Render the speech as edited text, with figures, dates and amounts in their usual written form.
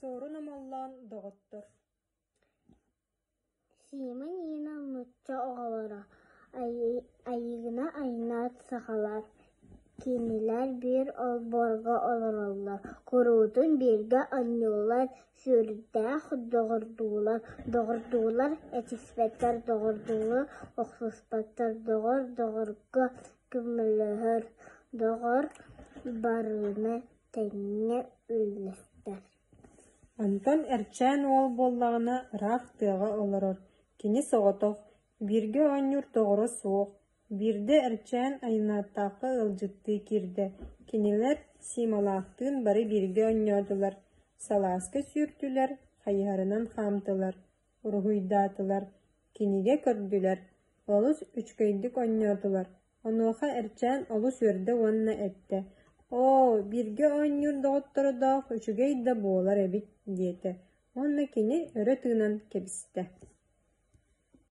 Sorun amallan doğuttur. Симон ина нутча оҕолоро, айыгына айнаат сахалар. Кинилер bir олборго олороллар. Курутун бирге анньуулар, сүрдээх доҕордуулар, этиспеттер доҕордуулу, охсуспаттар доҕорго күмөлөһөр, доҕор барыны тэҥҥэ үллэстэр. Онтон эрчээн уол буоллаҕына ыраах тыаҕа олорор. Кини соҕотох, бирге оонньуур тоҕоро суох. Бирде эрчээн айынааттаахха ылдьыттыы киирдэ. Кинилэр сиималаахтыын бары бирге онньоотулар. Салааска сүүртүлэр, хайыһарынан хаамтылар, уруһуйдаатылар. Киниге көрдүлэр. Олус үчкөйдүк онньоотулар. Онуоха эрчээн олус үөрдэ уонна этэ. «Оо, бирге оонньуур доҕотторудоох үчүгэй да буолар эбит» диэтэ. Уонна кини өрө тыынан кэбистэ.